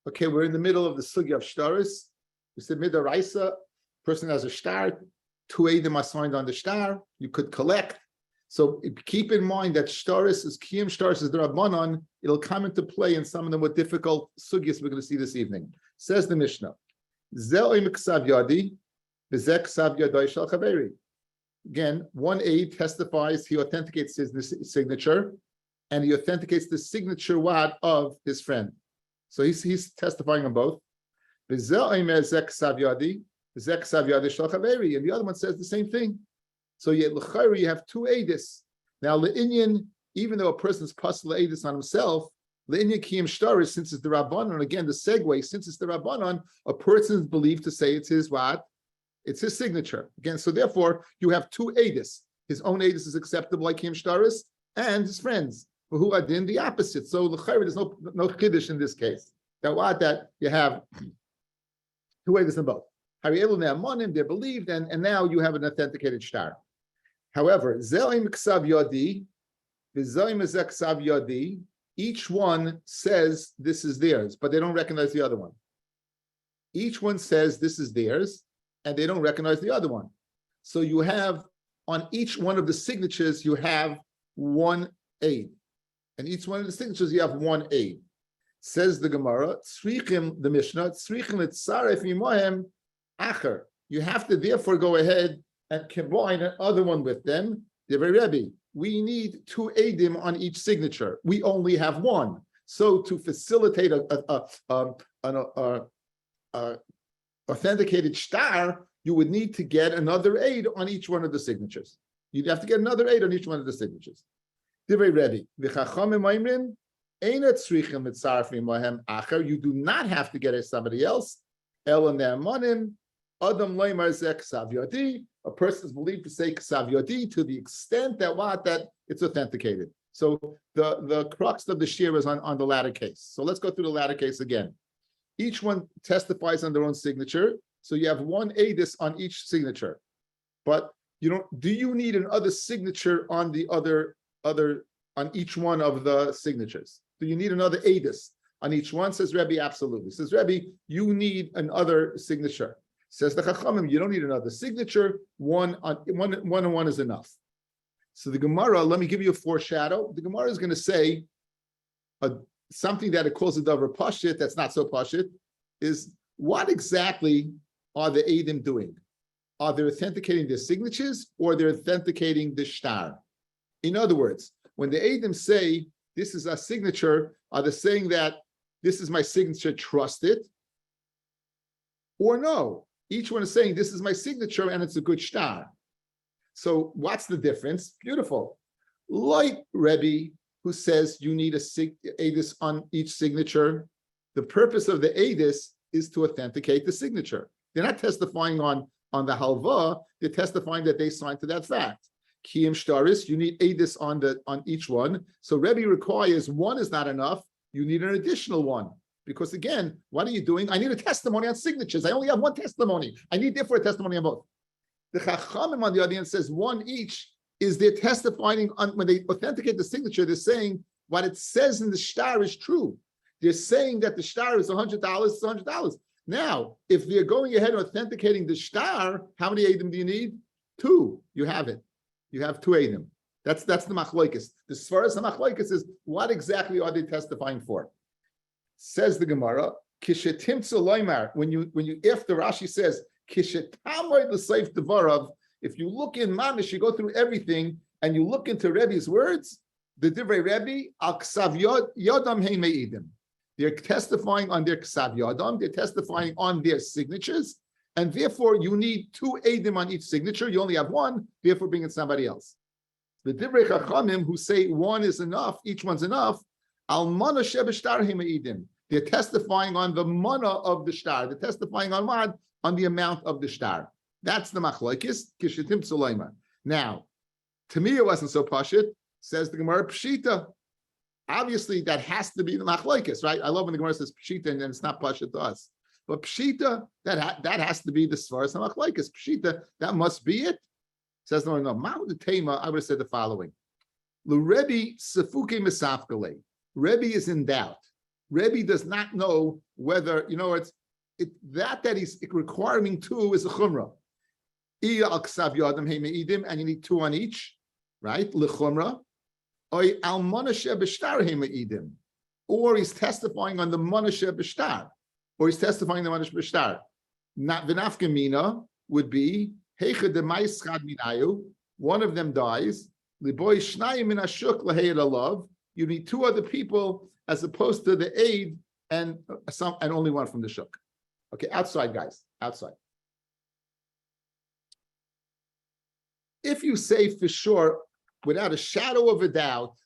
Okay, we're in the middle of the sugya of shtaris. We said midaraisa, person has a shtar, two eidim are signed on the shtar, you could collect. So keep in mind that shtaris is kiyum shtaris is the rabbanon. It'll come into play in some of the more difficult sugyas we're going to see this evening. Says the Mishnah, Ze'oim ksav yadi, v'zeh ksav yadai shel chaveri. Again, one aid testifies, he authenticates his signature, and he authenticates the signature wad of his friend. So he's testifying on both. And the other one says the same thing. So you have two edis. Now, le'inyan, even though a person's pasal edis on himself, le'inyan kiyum shtaris, since it's the rabbanon, again, the segue, since it's the rabbanon, a person is believed to say it's his what? It's his signature. Again, so therefore, you have two edis. His own edis is acceptable like kiyum shtaris, and his friends, who are in the opposite. So there's no chiddush in this case. That you have two edis in both. They're believed, and now you have an authenticated shtar. However, each one says this is theirs, but they don't recognize the other one. Each one says this is theirs, and they don't recognize the other one. So you have, on each one of the signatures, you have one aid. And each one of the signatures, you have one aid. Says the Gemara, the Mishnah, you have to therefore go ahead and combine another one with them. Rabbi, we need two eidim on each signature. We only have one. So to facilitate an authenticated shtar, you would need to get another aid on each one of the signatures. You'd have to get another aid on each one of the signatures. Rabbi, you do not have to get it somebody else. A person is believed to say ksav yodi to the extent that it's authenticated. So the crux of the shir is on the latter case. So let's go through the latter case again. Each one testifies on their own signature. So you have one edis on each signature. But do you need another signature on the other on each one of the signatures? Do you need another edis on each one? Says Rabbi, absolutely. Says Rabbi, you need another signature. Says the Chachamim, you don't need another signature. One on one is enough. So the Gemara, let me give you a foreshadow. The Gemara is going to say something that it calls a davar pashit, that's not so pashit, is what exactly are the Eidim doing? Are they authenticating their signatures or they're authenticating the shtar? In other words, when the Eidim say, this is a signature, are they saying that this is my signature, trust it? Or no? Each one is saying, this is my signature and it's a good shtar. So what's the difference? Beautiful. Like Rabbi, who says you need a edis on each signature, the purpose of the edis is to authenticate the signature. They're not testifying on the halva, they're testifying that they signed to that fact. Kiyum shtaris, you need edis on each one. So Rebbe requires one is not enough. You need an additional one. Because again, what are you doing? I need a testimony on signatures. I only have one testimony. I need therefore a testimony on both. The Chachamim on the other hand says one each is they're testifying on when they authenticate the signature, they're saying what it says in the shtar is true. They're saying that the shtar is $100, it's $100. Now, if they're going ahead and authenticating the shtar, how many eidim do you need? Two. You have it. You have two eidim. That's the machlokes. The svaras the machlokes is what exactly are they testifying for? Says the Gemara, kishetimtzu loymar. When you after Rashi says kishetamar l'seif devarav, if you look in Mamish, you go through everything and you look into Rebbe's words, the divrei Rebbe al ksav yodam hey meidim. They're testifying on their ksav yodam. They're testifying on their signatures. And therefore, you need two eidim on each signature. You only have one, therefore bring in somebody else. The Divrei Chachamim who say one is enough, each one's enough, Almana shebeshtar eidim. They're testifying on the mana of the shtar. They're testifying on what? On the amount of the shtar. That's the machlokes, kishetim tzulaima. Now, to me it wasn't so pashit, says the Gemara pshita. Obviously, that has to be the machlokes, right? I love when the Gemara says pshita and then it's not pashit to us. But pshita, that has to be the svaras hamachlokes. Pshita, that must be it. Says no. Ma'u the tema. I would have said the following: L'Rebbe sefuke misafkale. Rebbe is in doubt. Rabbi does not know whether, that he's requiring two is a chumrah. And you need two on each, right? L'chumrah. Or he's testifying on the manashe b'shtar, or he's testifying on the manashe b'shtar. Not v'nafkamina would be heicha demais chad minayu. One of them dies. Liboy shnayim min hashuk lahayed alav. You need two other people as opposed to the aid and only one from the shuk. Okay, outside, guys, outside. If you say for sure, without a shadow of a doubt,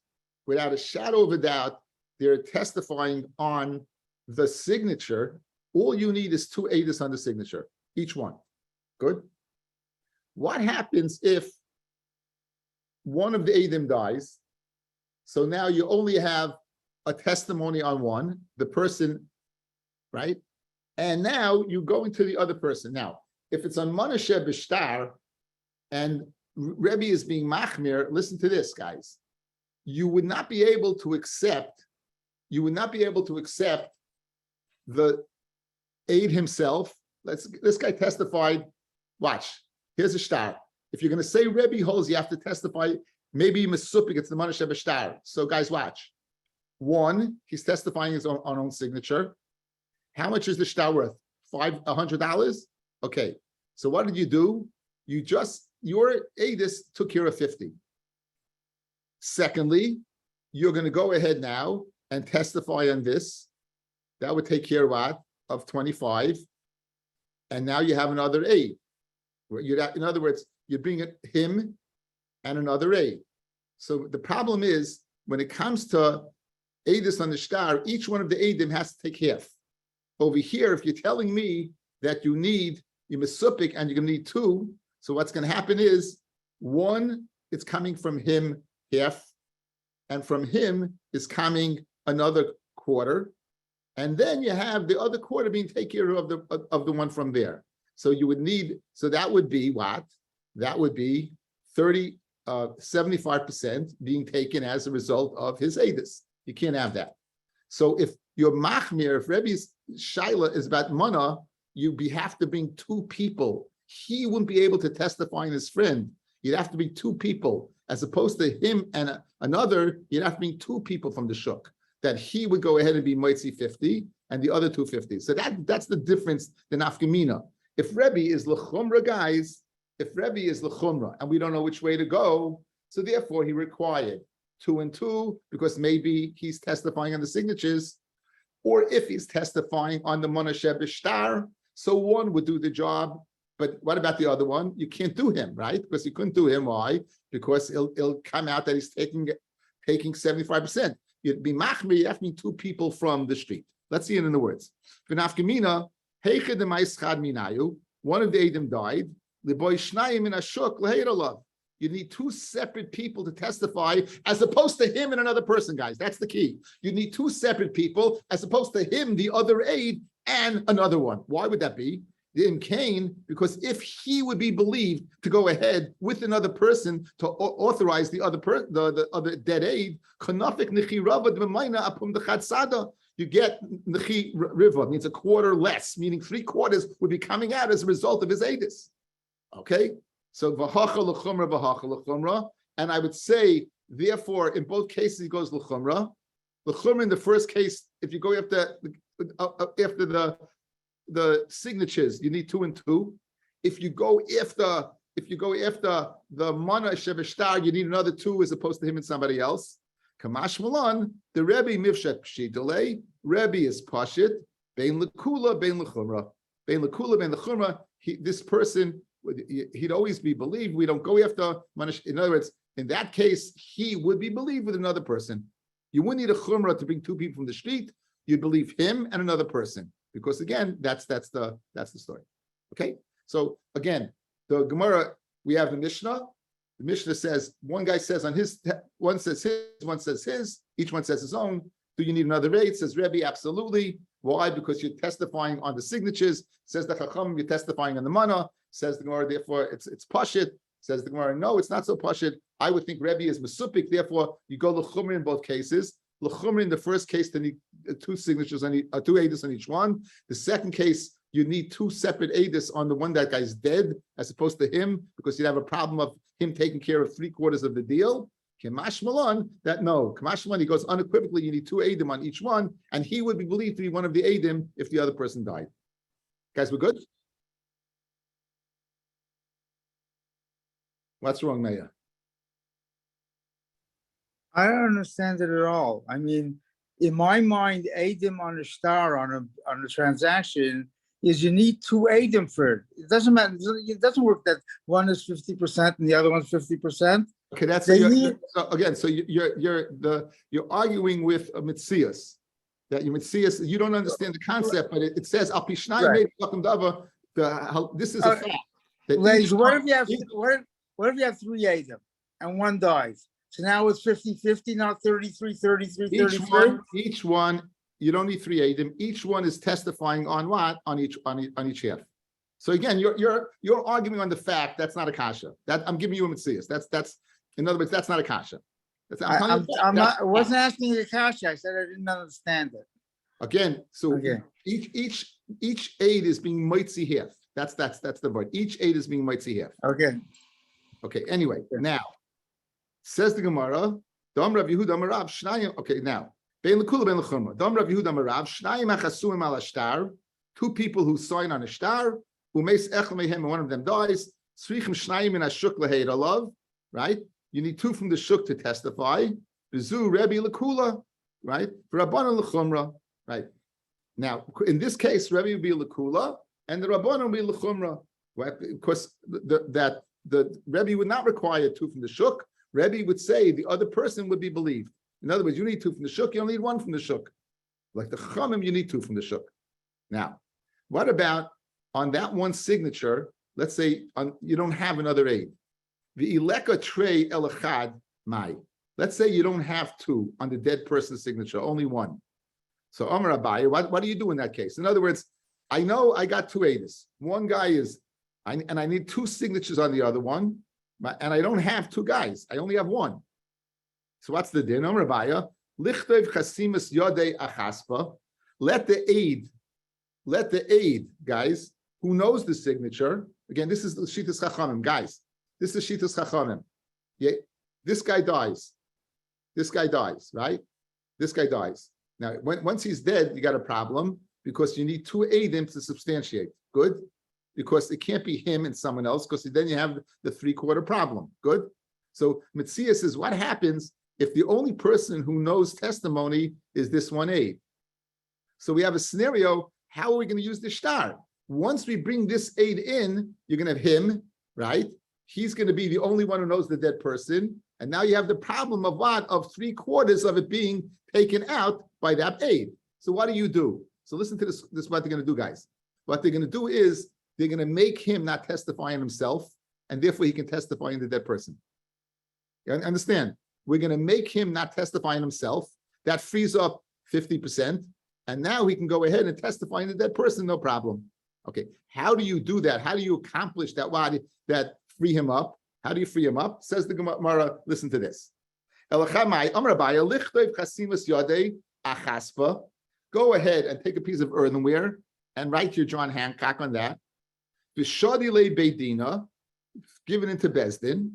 they're testifying on the signature, all you need is two edus on the signature, each one. Good? What happens if one of the edim dies? So now you only have a testimony on one, the person, right? And now you go into the other person. Now, if it's on manashe b'shtar and Rebbe is being machmir, listen to this, guys. You would not be able to accept the aid himself. This guy testified. Watch. Here's a shtar. If you're going to say Rebbe holds, you have to testify. Maybe Mesupik, it's the manashe b'shtar. So, guys, watch. One, he's testifying his own signature. How much is the shtar worth? $100? Okay. So what did you do? Your ADIS took care of 50. Secondly, you're going to go ahead now and testify on this. That would take care of what? Of 25. And now you have another aid. In other words, you bring him and another aid. So the problem is, when it comes to ADIS on the shtar, each one of the aidim has to take half. Over here, if you're telling me that you need Mesupik and you're going to need two, so what's going to happen is, one, it's coming from him half, and from him is coming another quarter, and then you have the other quarter being taken care of the one from there. So you would need, so that would be what? That would be 75% being taken as a result of his edus. You can't have that. So if your machmir, if Rebbe's shaila is about mana, you have to bring two people. He wouldn't be able to testify in his friend. You'd have to bring two people, as opposed to him and another. You'd have to bring two people from the shuk, that he would go ahead and be moitzi 50 and the other 250. So that's the difference, the nafkamina. If Rebbe is l'chumra, guys, and we don't know which way to go, so therefore he required 2 and 2, because maybe he's testifying on the signatures, or if he's testifying on the manashe b'shtar, so one would do the job. But what about the other one? You can't do him, right? Because you couldn't do him. Why? Because it'll come out that he's taking 75%. You'd be machmir, you have to be two people from the street. Let's see it in the words. V'nafkamina, heicha demais chad minayu, one of the edim died, liboy shnayim in hashuk lahayed alav. You need two separate people to testify, as opposed to him and another person, guys. That's the key. You need two separate people, as opposed to him, the other aid, and another one. Why would that be? In Cain, because if he would be believed to go ahead with another person to authorize the other dead aid, you get nechi riva, means a quarter less, meaning 3/4 would be coming out as a result of his aidis. Okay, so v'hacha l'chumra, and I would say, therefore, in both cases it goes l'chumra. L'chumra in the first case, if you go after the signatures, you need 2 and 2. If you go after the mana shevishtar, you need another 2 as opposed to him and somebody else. Kamash Malan, the Rebbe mivshet pshitale. Rebbe is pashit bein lekula bein lechumra, bein lekula bein lechumra. This person, he'd always be believed. We don't go after mana. In other words, in that case, he would be believed with another person. You wouldn't need a chumra to bring 2 people from the street. You'd believe him and another person. Because again, that's the story. Okay, so again, the Gemara, we have the Mishnah. The Mishnah says, one guy says on his, one says his, one says his, each one says his own. Do you need another rate? Says Rebbe, absolutely. Why? Because you're testifying on the signatures. Says the Chacham, you're testifying on the mana. Says the Gemara, therefore it's pashit. Says the Gemara, no, it's not so pashit. I would think Rebbe is mesupik. Therefore, you go l'chumra in both cases. L'chumra in the first case, then you two signatures on two edus on each one. The second case, you need two separate edus on the one that guy's dead, as opposed to him, because you'd have a problem of him taking care of 3/4 of the deal. Kamash Malon, that no. Kamash Malon, he goes unequivocally, you need two edim on each one, and he would be believed to be one of the edim if the other person died. Guys, we're good? What's wrong, Maya? I don't understand it at all. I mean, in my mind, Adim on a star on a transaction is you need two Adim for it. It doesn't matter. It doesn't work that one is 50% and the other one's 50%. Okay, that's They so need- so again. So you're arguing with a mitzias that you mitzias. You don't understand the concept, but it says al pishnai made dava. This is a fact. That Ladies, each what one- if you have what if you have three Adim and one dies? So now it's 50-50, not 33-33, 33. Each one, you don't need three edim. Each one is testifying on what? On each half. So again, you're arguing on the fact that's not a kasha. That I'm giving you a mitzias. That's in other words, that's not a kasha. I wasn't asking you the kasha. I said I didn't understand it. Again, so Okay. each aid is being mitzi half. That's the word. Each aid is being mitzi half. Okay. Okay. Anyway, now says the Gemara, Dam Rav Yehuda Amar Rav Shnayim. Okay, now Bein Lekula Bein Lechumra. Dam Rav Yehuda Amar Rav Shnayim Achasuim Al Ashtar. Two people who sign on a star. Umeis Echel Mehem, and one of them dies. Tzrichim Shnayim in Ashuk Leheid Alav. Right. You need two from the shuk to testify. Bezu Rebbe Lekula. Right. For Rabbanan Lechumra. Right. Now, in this case, Rebbe will be Lekula, and the Rabbanan will be Lechumra. Right? Because the Rebbe would not require two from the shuk. Rebbe would say the other person would be believed. In other words, you need two from the shuk, you only need one from the shuk. Like the Chachamim, you need two from the shuk. Now, what about on that one signature? Let's say you don't have another aid. The ileka trei elachad mai. Let's say you don't have two on the dead person's signature, only one. So Amar Abaye, what do you do in that case? In other words, I know I got two aides. One guy is, and I need two signatures on the other one. And I don't have two guys. I only have one. So what's the din? Amar Abaye, lichtev chasimas yodei achaspa. Let the aid, guys, who knows the signature. Again, this is the Shitas Chachamim, guys. This is Shitas Chachamim. Yeah, this guy dies. This guy dies, right? This guy dies. Now, once he's dead, you got a problem because you need two aidim to substantiate. Good? Because it can't be him and someone else, because then you have the 3/4 problem. Good? So Metzias is what happens if the only person who knows testimony is this one aid. So we have a scenario, how are we going to use the star? Once we bring this aid in, you're going to have him, right? He's going to be the only one who knows the dead person. And now you have the problem of what? Of 3/4 of it being taken out by that aid. So what do? So listen to this is what they're going to do, guys. What they're going to do is they're going to make him not testify on himself, and therefore he can testify in the dead person. You understand? We're going to make him not testify on himself. That frees up 50%, and now he can go ahead and testify in the dead person, no problem. Okay, how do you do that? How do you accomplish that? That free him up? How do you free him up? Says the Gemara, listen to this. Go ahead and take a piece of earthenware and write your John Hancock on that. V'shadile beidina, given into Bezdin.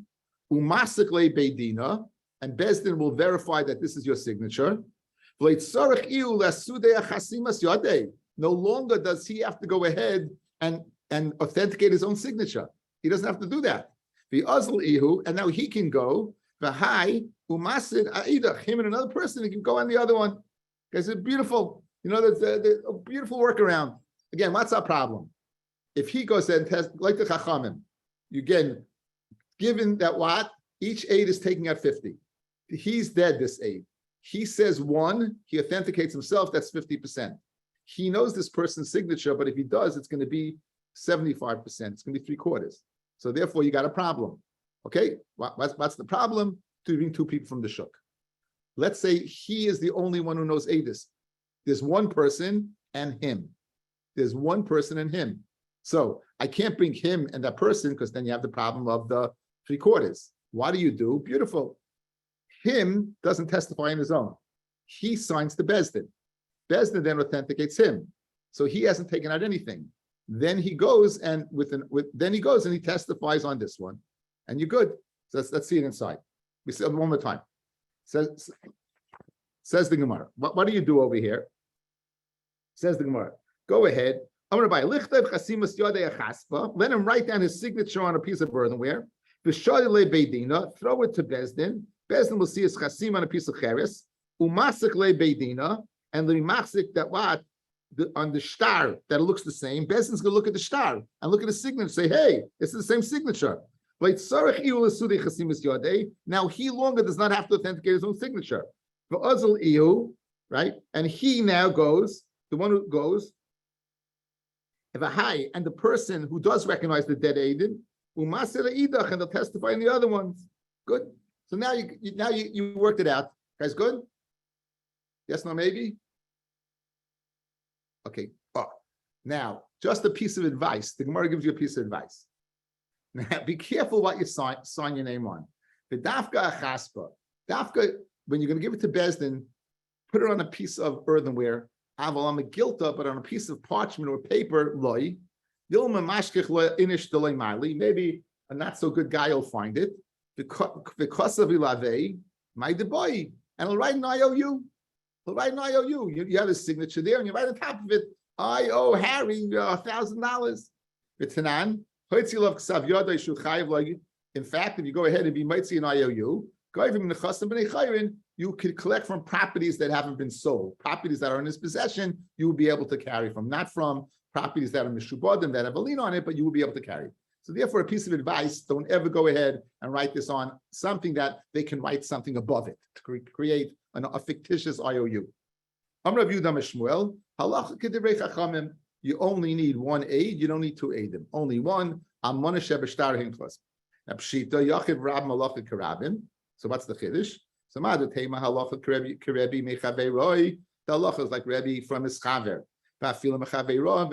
Umasikle beidina, and Bezdin will verify that this is your signature. No longer does he have to go ahead and authenticate his own signature. He doesn't have to do that. And now he can go. Him and another person, he can go on the other one. It's a beautiful, there's a beautiful workaround. Again, what's our problem? If he goes and tests, like the Chachamim, again, given that what? Each aid is taking out 50. He's dead, this aid. He says one, he authenticates himself, that's 50%. He knows this person's signature, but if he does, it's going to be 75%. It's going to be 3/4. So therefore, you got a problem. Okay, what's the problem? To bring two people from the shuk. Let's say he is the only one who knows Adis. There's one person and him. There's one person and him. So I can't bring him and that person because then you have the problem of the 3/4. What do? Beautiful. Him doesn't testify on his own. he signs to Bezdin. Bezdin then authenticates him. So he hasn't taken out anything. Then he goes and he testifies on this one. And you're good. So let's see it inside. We see it one more time. Says the Gemara. What do you do over here? Says the Gemara. Go ahead. Let him write down his signature on a piece of earthenware. Throw it to Bezdin. Bezdin will see his chasim on a piece of cheres. Umasik le beidina, and the masik that what on the star that it looks the same. Bezdin's gonna look at the star and look at the signature and say, "Hey, it's the same signature." Now he longer does not have to authenticate his own signature. Right, and he now goes. The one who goes. If a high and the person who does recognize the dead Aiden, and they'll testify in the other ones. Good. So now you worked it out. Guys, good? Yes, no, maybe? Okay. Oh, now, just a piece of advice. The Gemara gives you a piece of advice. Now, be careful what you sign your name on. The dafka achaspa. Dafka, when you're going to give it to Bezdin, put it on a piece of earthenware. Aval a gilta, but on a piece of parchment or paper, loy. Maybe a not so good guy will find it. Because of ilave, my deboy, and he'll write an IOU. He'll write an IOU. You have his signature there, and you write on top of it, I owe Harry $1,000. In fact, if you go ahead and you might see an IOU, you could collect from properties that haven't been sold, properties that are in his possession. You will be able to carry from, not from properties that are mishubadim that have a lien on it, but you will be able to carry. So therefore, a piece of advice: don't ever go ahead and write this on something that they can write something above it to create a fictitious IOU. You only need one aid. You don't need two aidim. Only one. So what's the chiddush? So the halacha is like Rabbi from his chaver,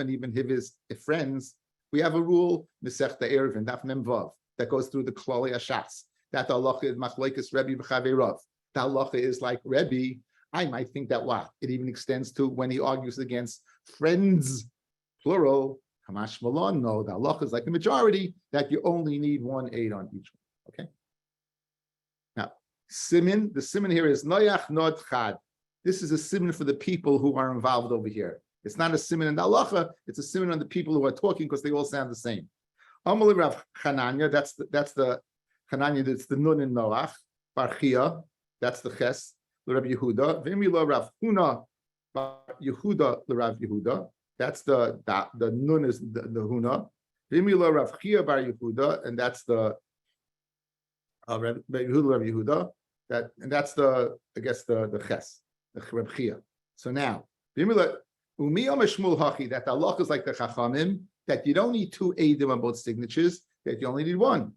and even his friends. We have a rule, Masechta Eruvin, Daf Mem Vav, that goes through the Klali Ashas. That the halacha is machlokes Rabbi v'chaverov. The halacha is like Rabbi. I might think that what it even extends to when he argues against friends, plural. Kamash Malon, no, the halacha is like the majority that you only need one aid on each one. Okay. Now, simin. The simin here is noyach nod chad. This is a simin for the people who are involved over here. It's not a siman in the halacha, it's a siman on the people who are talking because they all sound the same. Amalei Rav Chananya, that's the Chananya, that's the nun in Noach. Barchia, that's the ches, Rav Yehuda. V'imilo Rav Huna, Bar Yehuda, Rav Yehuda. That's the nun is the Huna. V'imilo Rav Chia Bar Yehuda, and that's the Rav Yehuda. That's the ches, the Rav Chia. So now, v'imilo that the halacha is like the chachamim, that you don't need two eidim on both signatures, that you only need one.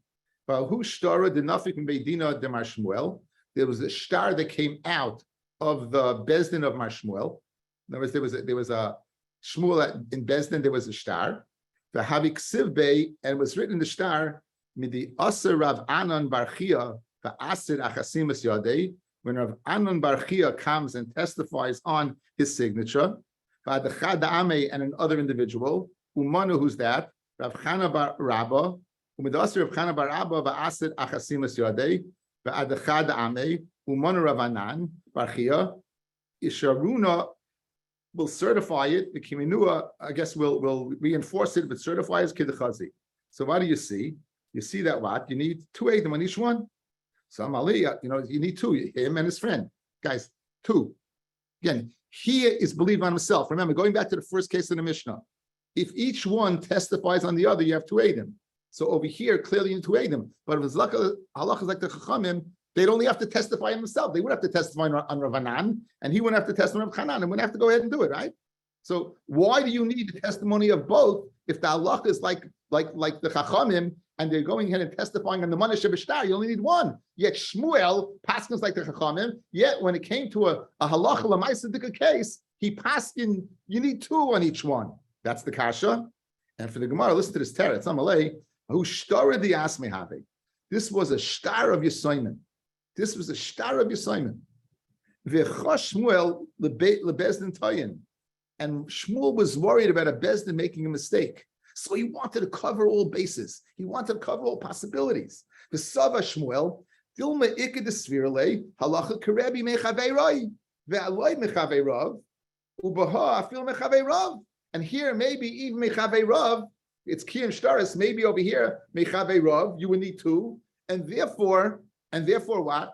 There was a star that came out of the Bezdin of Mar Shmuel. In other words, there was a Shmuel in Bezdin, there was a star. The Havik Sivbei, and it was written in the star, Midi Aser Rav Anan Barchia, the Aser Achasimas Yadei, when Rav Anan Barchia comes and testifies on his signature. And another individual, Umanu, who's that? Rav Chana Bar Rabba, Umidasir Rav Chana Bar Rabba, Va'asid Achasimas Yadei, Va'adachad Ame, Umanu Rav Anan, Barchia, Isharuna will certify it, the Kiminua, I guess will reinforce it, but certify as Kidchazi. So what do you see? You see that what? You need two eidim on each one. So Amali, you need two, him and his friend. Guys, two. Again, he is believing on himself. Remember, going back to the first case of the Mishnah, if each one testifies on the other, you have two eidim. So over here, clearly you need two eidim. But if it's halakha is like the Chachamim, they'd only have to testify on themselves. They would have to testify on Rav Hanan, and he wouldn't have to testify on Rav Hanan, and wouldn't have to go ahead and do it, right? So why do you need the testimony of both if the halakha is like the Chachamim, and they're going ahead and testifying on the Mana Shebishtar? You only need one. Yet Shmuel paskins like the Chachamim. Yet when it came to a halacha l'maisadika case, he paskin. You need two on each one. That's the kasha. And for the Gemara, listen to this teretz. Amalei who shtar the asmehave. This was a shtar of Yisoimen. This was a shtar of Yisoimen. V'chosh Shmuel lebezdin toyin. And Shmuel was worried about a bezdin making a mistake. So he wanted to cover all bases. He wanted to cover all possibilities. The Sava Shmuel, Dilma Iked Svirle, Halacha Karebi Mechaveiroi, Ve'aloi Mechaveirav, Ubaha Afil Mechaveirav. And here, maybe even Mechaveirav, it's Kiyam Shtaris, maybe over here, Mechaveirav, you would need two. And therefore what?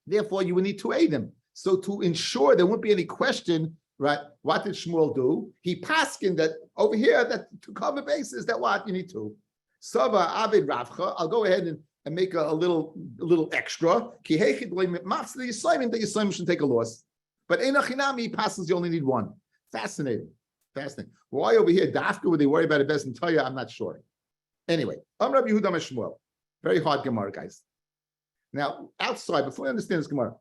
Therefore, you would need two Adam. So to ensure there won't be any question, right? What did Shmuel do? He paskined that over here, that to cover bases, that what you need to. Sava Avid Ravcha. I'll go ahead and make a little extra. Ki hechid mafs the Yisraelim, that Yisraelim should take a loss. But Einachinami, he passes, you only need one. Fascinating. Why over here, Dafka, would they worry about a best and tell you? I'm not sure. Anyway, Rabbi Yehuda Shmuel. Very hard Gemara, guys. Now, outside, before we understand this Gemara,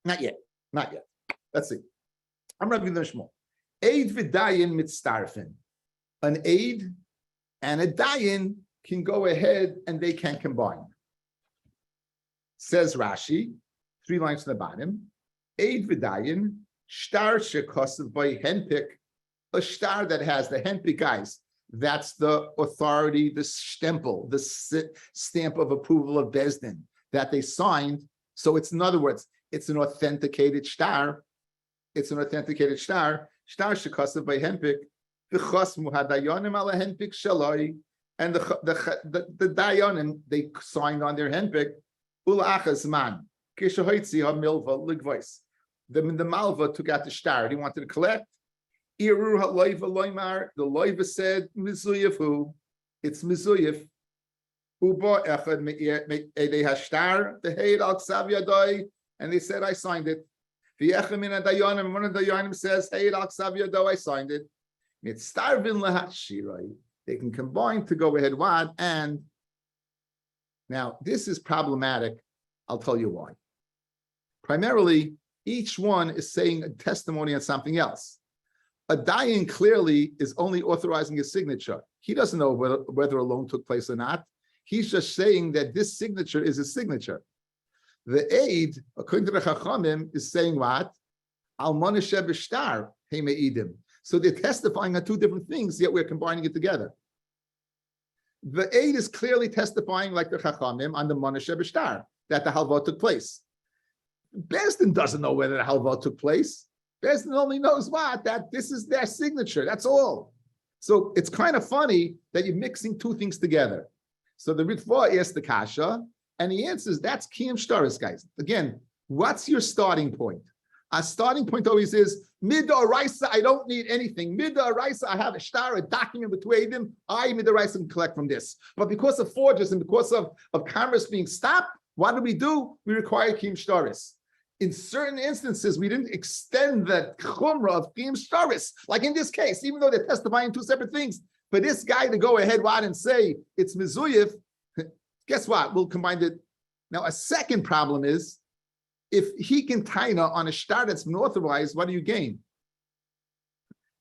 Not yet. Let's see. I'm Rabbi Shmuel. Aid v'dayin mitztarfin. An aid and a dayin can go ahead and they can combine. Says Rashi, 3 lines from the bottom. Aid v'dayin, shtar shekosav by henpik, a shtar that has the henpik, guys. That's the authority, the stempel, the stamp of approval of Bezdin that they signed. So it's, in other words, it's an authenticated shtar. Shtar shekasav by henpik. The chasmu hadayonim ala henpik shaloi, and the dayonim they signed on their henpik. Ula achas man kishahoitzi ha milva ligvois. The malva took out the shtar. He wanted to collect. Iru haloiva loimar. The loiva said mizuyev who? It's mizuyev. Uba echad me'edei hashtar the heid al ksav yadoi. And they said, I signed it. One of the Dayanim says, hey, I signed it. They can combine to go ahead. What? And now this is problematic. I'll tell you why. Primarily, each one is saying a testimony on something else. A Dayan clearly is only authorizing his signature. He doesn't know whether a loan took place or not. He's just saying that this signature is his signature. The aid, according to the Chachamim, is saying what? Almana shebishtar heime'idim. So they're testifying on two different things, yet we're combining it together. The aid is clearly testifying, like the Chachamim, on the Mana shebishtar, that the halva took place. Bezdin doesn't know whether the halva took place. Bezdin only knows what? That this is their signature. That's all. So it's kind of funny that you're mixing two things together. So the Ritva asked the Kasha, and he answers, that's Kiyam Shtaris, guys. Again, what's your starting point? Our starting point always is, Midoraisa, I don't need anything. Midoraisa, I have a shtar, a document between them. I, Midoraisa, can collect from this. But because of forges and because of commerce being stopped, what do? We require Kiyam Shtaris. In certain instances, we didn't extend the chumrah of Kiyam Shtaris. Like in this case, even though they're testifying two separate things, for this guy to go ahead and say it's Mizuyev, guess what? We'll combine it. Now, a second problem is, if he can taina on a shtar that's been authorized, what do you gain?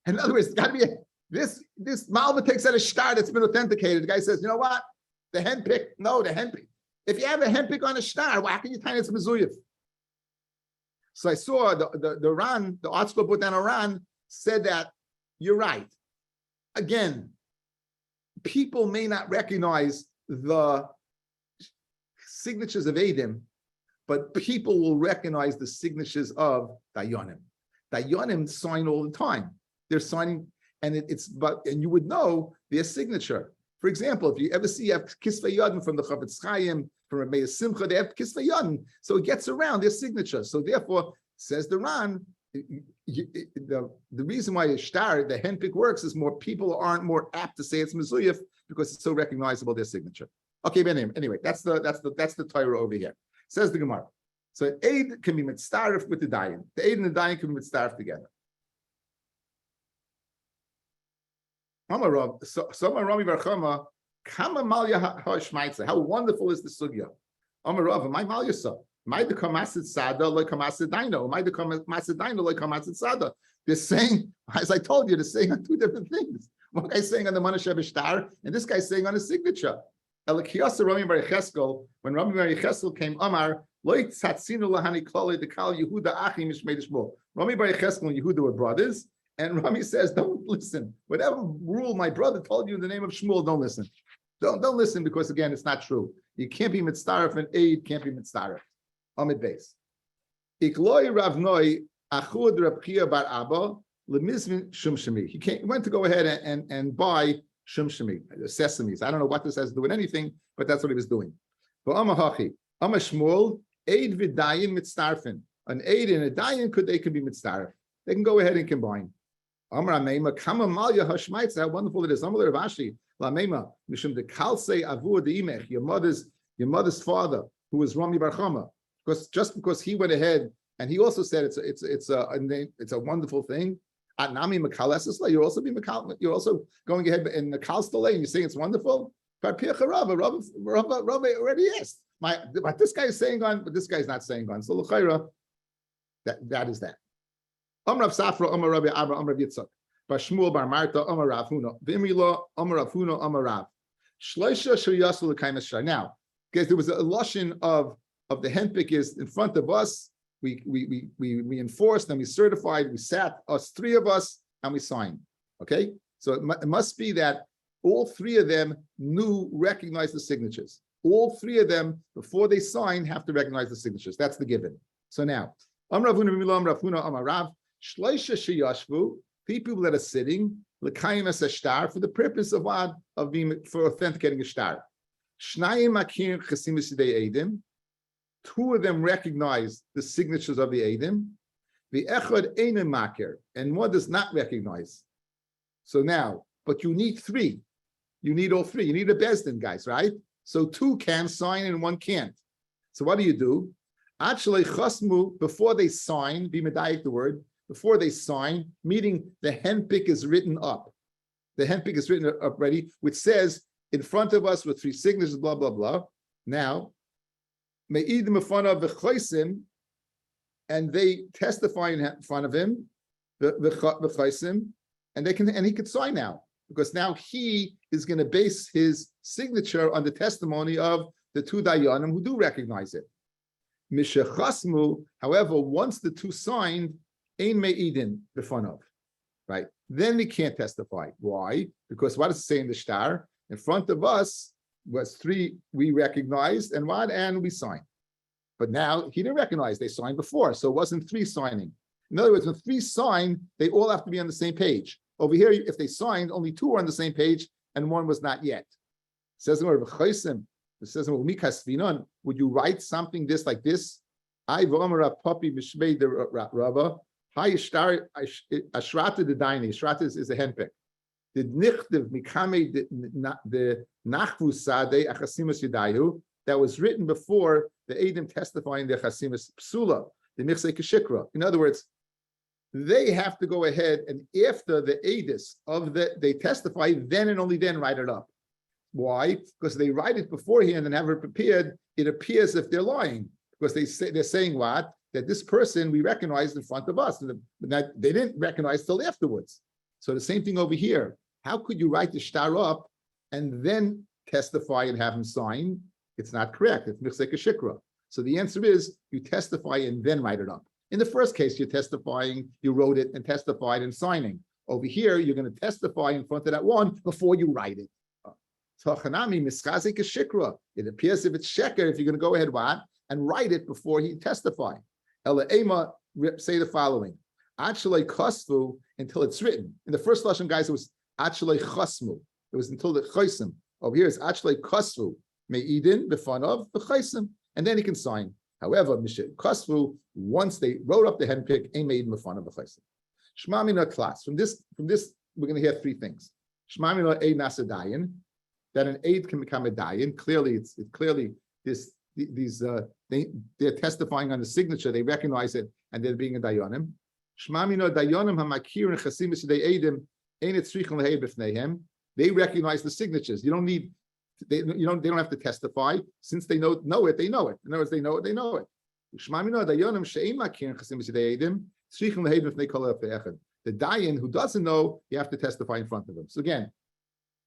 In other words, it's got to be this malva takes out a shtar that's been authenticated. The guy says, you know what? The handpick. No, the handpick. If you have a handpick on a shtar, why can you taina it's Mizuyev? So I saw the Ran, the article put down a Ran, said that you're right. Again, people may not recognize the signatures of Adim, but people will recognize the signatures of Dayanim. Dayanim sign all the time. They're signing, and and you would know their signature. For example, if you ever see you have Kisvei Yadin from the Chavetz Chaim, from Rabbi Simcha, they have Kisvei Yadin, so it gets around their signature. So therefore, says the Ran, the reason why a shtar, the handpick works, is more people aren't more apt to say it's Mizuyev because it's so recognizable their signature. Okay, but anyway, that's the Torah over here. Says the Gemara. So aid can be mitzaref with the dayan. The aid and the dayan can be mitzaref together. How wonderful is the sugya? My malya so. They're saying, as I told you, they're saying on two different things. One guy's saying on the Mana Shebishtar, and this guy's saying on a signature. Elakiyasa Rami Bar Yecheskel, when Rami Bar Yecheskel came, Amar, Loit Tzatzinu Lahani Klali Dekal Yehuda Achim Mishmei Shmuel. Rami Bar Yecheskel and Yehuda were brothers, and Rami says, don't listen. Whatever rule my brother told you in the name of Shmuel, don't listen. Don't listen, because again, it's not true. You can't be mitzdaref, and aid can't be mitzdaref. Amid base. Ikloi Ravnoi Achud Rab Chia Bar Abba Lemizmin Shum Shemi. He went to go ahead and buy Shum Shemi, sesames. I don't know what this has to do with anything, but that's what he was doing. But Amahachi, Amashmuel, aid vidayin mitzdarfin. An aid and a dayan they could be mitzdaref. They can go ahead and combine. Amar Ameima, Kama Malya Hashmaitz, how wonderful it is. Amar Ravashi, Lameima, Mishum de Kalse Avur de Imech, your mother's father, who was Rami Bar Chama. Because he went ahead and he also said it's a wonderful thing. Anami Makalesisla, you're also going ahead in the Kalstale and you're saying it's wonderful. But Rabbi already asked. But this guy is saying on, but this guy is not saying on. So L'chaira, that is that. Amar Safra, Amar Rabbi Abra, Amar Yitzchak, Bar Shmuel, Bar Marta, Amar Rav Huna, V'imrila, Amar Rav Huna, Amar Rav. Shleisha Shriyasu L'kaimas Shar. Now, because there was a lashon of the handpick is in front of us. We enforced and we certified. We sat, us three of us, and we signed. Okay, so it must be that all three of them recognized the signatures. All three of them, before they sign, have to recognize the signatures. That's the given. So now, Amar Rav Huna, Amar Rav Huna, Amar Rav. Shleisha sheyashvu, people that are sitting, l'kayim as a shtar, for the purpose of what? For authenticating a shtar. Shnayim akir chasimus yidei edim. Two of them recognize the signatures of the edim. The echad einem makir, and one does not recognize. So now, but you need three. You need all three. You need a bezdin, guys, right? So two can sign and one can't. So what do? Actually, chasmu, before they sign, be medayik the word, before they sign, meaning the handpick is written up. The handpick is written up ready, which says in front of us with three signatures, blah, blah, blah. Now, me'idim in front of the chaysim, and they testify in front of him, the chaysim, and he could sign now, because now he is going to base his signature on the testimony of the two dayanim who do recognize it. Mishachasmu, however, once the two signed, ein me'idin b'fanav, right? Then we can't testify. Why? Because what does it say in the shtar? In front of us was three we recognized, and what? And we signed. But now he didn't recognize, they signed before, so it wasn't three signing. In other words, when three sign, they all have to be on the same page. Over here, if they signed, only two are on the same page, and one was not yet. It says in the word, it says, would you write something this like this? I v'omar papi b'shmei the Rabba. Hi ashtar ashrata the daini. Ashrata is a handpick. The nichtiv mikame the nachvu sadeh achasimus yidayu that was written before the edim testifying the achasimus psula the michse keshikra. In other words, they have to go ahead and after the edis of they testify, then and only then write it up. Why? Because they write it beforehand and have it prepared. It appears if they're lying because they're saying what? That this person we recognized in front of us, and that they didn't recognize till afterwards. So the same thing over here. How could you write the shtar up and then testify and have him sign? It's not correct. It's michsek shikra. So the answer is you testify and then write it up. In the first case, you're testifying, you wrote it and testified and signing. Over here, you're going to testify in front of that one before you write it. It appears if it's sheker, if you're going to go ahead and write it before he testify. Ela Ema say the following: Actually, kosvu until it's written. In the first lashon, guys, it was actually chasmu. It was until the chaysim. Over here, it's actually kosvu meidin b'fanav b'chaysim, and then he can sign. However, kosvu once they wrote up the handpick, ain't made b'fanav b'chaysim. Shmamina class. From this, we're going to hear three things. Shmamina a nasadayin. That an aid can become a dayan. Clearly, it's clearly they're testifying on the signature. They recognize it, and they're being a dayanim. Shmamino dayanim hamakir and chasimus they aidim ain't it tzrichon lehay b'fneihem. They recognize the signatures. You don't need. They don't have to testify since they know it. They know it. In other words, they know it. They know it. Shmamino dayanim she'ein makir and chasimus they aidim tzrichon lehay b'fnei kol echad. The dayan who doesn't know, you have to testify in front of him. So again.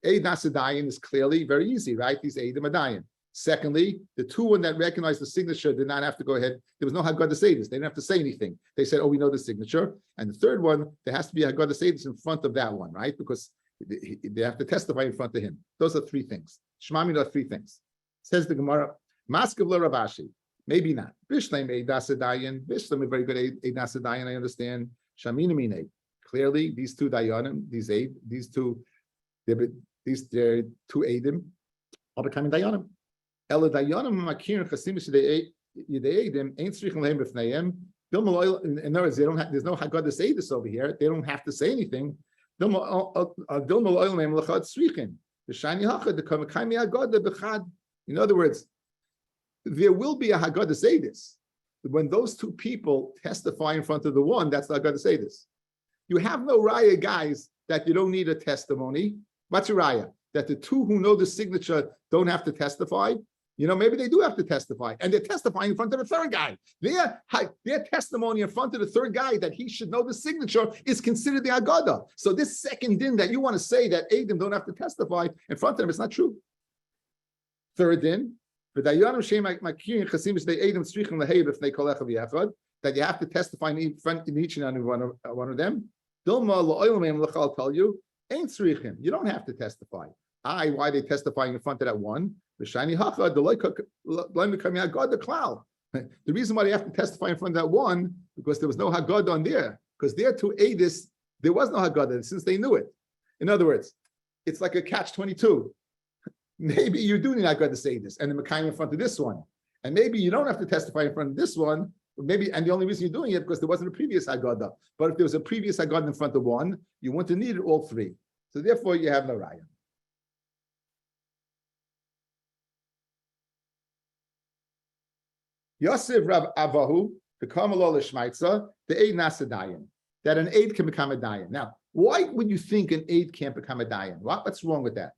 Eid Nasadayin is clearly very easy, right? These Eidim Adayin. Secondly, the two one that recognized the signature did not have to go ahead. There was no Haggadah to say this. They didn't have to say anything. They said, "Oh, we know the signature." And the third one, there has to be a Haggadah to say this in front of that one, right? Because they have to testify in front of him. Those are three things. Shmami are three things. Says the Gemara, Maskevla Ravashi. Maybe not. Bishleim Eid Nasadayin. Bishleim a very good Eid Nasadayin. I understand. Shaminamine. Clearly, these two Dayanim, these two Eidim are becoming Dayanim. Ela Dayanim Makir Chasimis Yideidim ain't strichen lehem b'fneihem. In other words, they don't have, there's no Haggadah to say this over here. They don't have to say anything. In other words, there will be a Haggadah to say this. When those two people testify in front of the one, that's the Haggadah to say this. You have no raya, guys, that you don't need a testimony. What's your raya? That the two who know the signature don't have to testify. Maybe they do have to testify, and they're testifying in front of the third guy. Their testimony in front of the third guy that he should know the signature is considered the Haggadah. So this second din that you want to say that Eidim don't have to testify in front of them, it's not true. Third din, that you have to testify in front of each and every one of them. I'll tell you, ain't tzrichim. You don't have to testify. Why are they testifying in front of that one? The reason why they have to testify in front of that one, because there was no Haggadah on there, because there to Eidis, there was no Haggadah since they knew it. In other words, it's like a catch-22. Maybe you do need Haggadah to say this, and the Mekayim in front of this one. And maybe you don't have to testify in front of this one, and the only reason you're doing it because there wasn't a previous Haggadah. But if there was a previous Haggadah in front of one, you wouldn't have needed all three. So therefore, you have no raya. Yosef Rav Avahu, the Kamalol Shmaitza, the Eid Nasadayin, that an Eid can become a Dayan. Now, why would you think an Eid can't become a Dayan? What's wrong with that?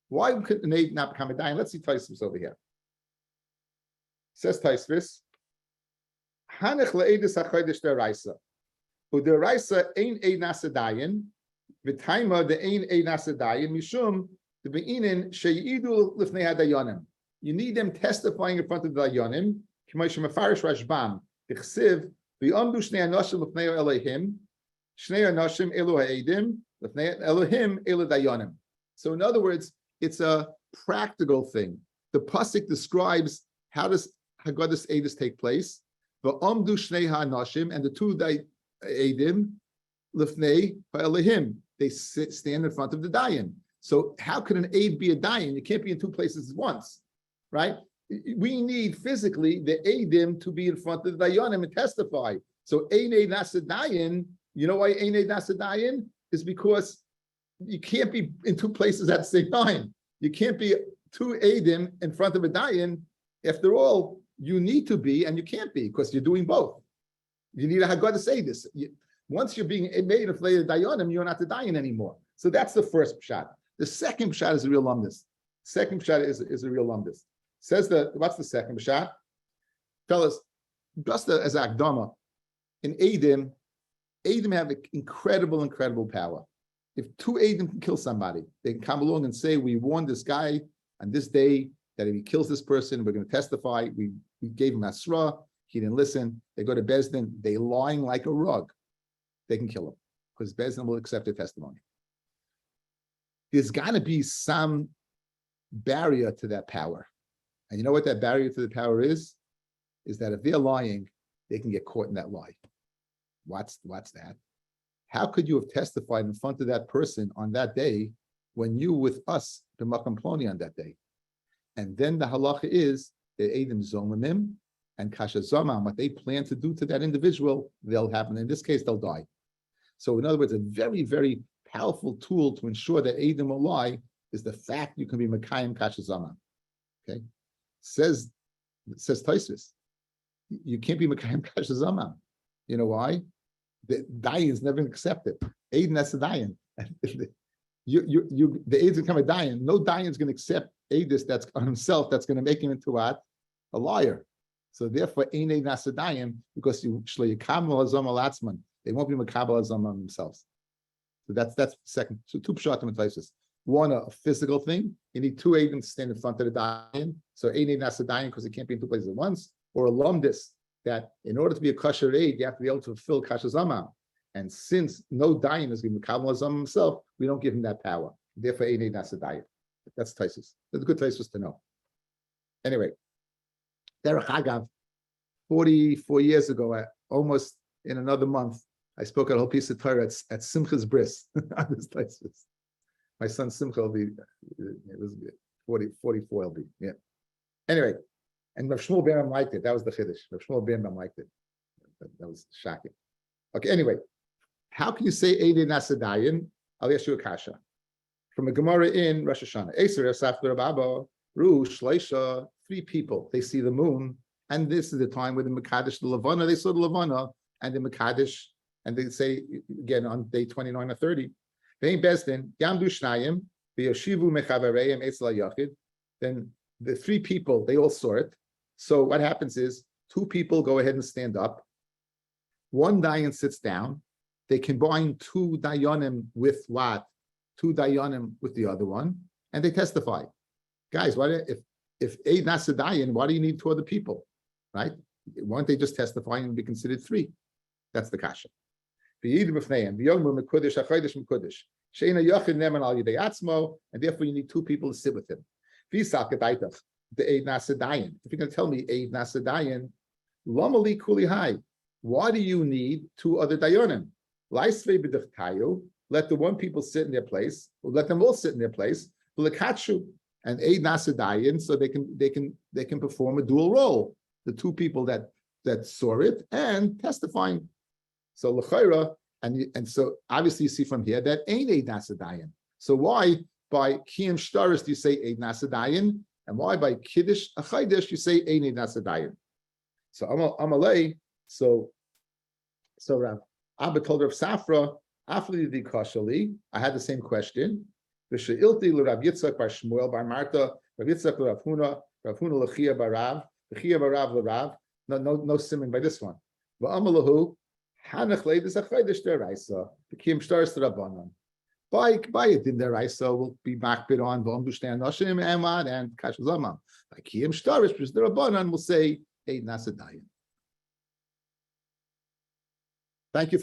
Why could an Eid not become a Dayan? Let's see Taisvis over here. Says Taisvis, Hanech le'edis ha'chodesh de'raisa. U'de'raisa ein Eid Nasadayin, v'taima de'ein Eid Nasadayin, mishum de'be'inin she'idu l'fnei ha'dayanim. You need them testifying in front of the Dayanim. So in other words, it's a practical thing. The pasuk describes how does Haggadah Eidus take place. And the two Eidim lifnei ha'elahim, they stand in front of the Dayan. So how could an Eid be a Dayan? You can't be in two places at once, right? We need physically the Eidim to be in front of the Dayanim and testify. So Ein Eid Nasadayin, you know why Ein Eid Nasadayin? Is because you can't be in two places at the same time. You can't be two Eidim in front of a Dayan. After all, you need to be, and you can't be because you're doing both. You need a Haggadah to say this. Once you're being made of later Dayanim, you're not the Dayan anymore. So that's the first pshat. The second pshat is a real lumdus. Second pshat is a real lumdus. Says what's the second pshat? Fellas, just as Akdama, in Eidim have incredible power. If two Eidim can kill somebody, they can come along and say, we warned this guy on this day that if he kills this person, we're going to testify. We gave him Asra, he didn't listen. They go to Bezdin, they lying like a rug. They can kill him because Bezdin will accept their testimony. There's got to be some barrier to that power. And you know what that barrier to the power is? Is that if they're lying, they can get caught in that lie. What's that? How could you have testified in front of that person on that day when you with us, the Makam Ploni, on that day? And then the halacha is that Eidim Zomimim and Kasha Zomam, what they plan to do to that individual, they'll happen. In this case, they'll die. So in other words, a very, very powerful tool to ensure that Eidim will lie is the fact you can be Mekayim Kasha Zomam. Okay? Says Taisvis, you can't be Mekayim Kasha Zomam. You know why? The Dayan is never accepted. Eidim, that's the Dayan. The Eidim become a Dayan. No Dayan is going to accept Eidus that's on himself, that's going to make him into what? A liar. So therefore, Einei Nasadayim, because they won't be Makabal Azam on themselves. So that's the second. So two pshatim and taisus. one, a physical thing. You need two Eidim to stand in front of the Dayan. So Ein Eid Nasa Dayan because it can't be in two places at once. Or a Lumdis, that in order to be a kosher Eid, you have to be able to fulfill Kasher Zama. And since no Dayan is going to be Kabbalah Zama himself, we don't give him that power. Therefore, Ein Eid Nasa Dayan. That's Taisus. That's a good Taisus to know. Anyway, Derech Agav, 44 years ago, almost in another month, I spoke a whole piece of Torah at Simcha's bris on this Taisus. My son Simcha will be, it was 44 will be, yeah. Anyway, and Rav Shmuel Beram liked it. That was the Chiddush. Rav Shmuel Beram liked it. That was shocking. Okay, anyway, how can you say Eidei Nasadayin? I'll ask you a kasha. From a Gemara in Rosh Hashanah. Eser Safter Rabba, Ru, Shleisha, 3 people. They see the moon, and this is the time where the Mekadesh, the Levana, they saw the Levana, and the Mekadesh, and they say, again, on day 29 or 30, then the 3 people, they all saw it. So what happens is 2 people go ahead and stand up. 1 Dayan sits down. They combine 2 Dayanim with what? 2 Dayanim with the other one, and they testify. Guys, if Eid Nasa Dayan, why do you need 2 other people? Right? Why don't they just testify and be considered 3? That's the kasha. And therefore you need 2 people to sit with him. If you're going to tell me Eid Nasa Dayan, Lamali Kuli Hai, why do you need 2 other Dayanim? Let the 1 people sit in their place, or let them all sit in their place, and Eid Nasa Dayan, so they can perform a dual role. The 2 people that saw it and testifying. So l'chayra, and so obviously you see from here that ain't Eid Nasa Dayan. So why by Kiyam Shtaris do you say Eid Nasa Dayan, and why by Kiddush Achaydish you say Eid Nasa Dayan? So Amalei, so Rav Abba told Rav Safra, Afli di Kashali, I had the same question. V'she'ilti l'Rav Yitzchak bar Shmuel bar Marta, Rav Yitzchak l'Rav Huna l'Chia bar Rav, L'Chia bar Rav l'Rav. No simming by this one. V'amalahu. Hanach leidus achaydish deraisa. The kiyum shtaris d'Rabbanan. By it in deraisa will be makbid on v'omdushtan nashim emad and kashazama. By kiyum shtaris which is d'Rabbanan will say Eid Nasa Dayan. Thank you for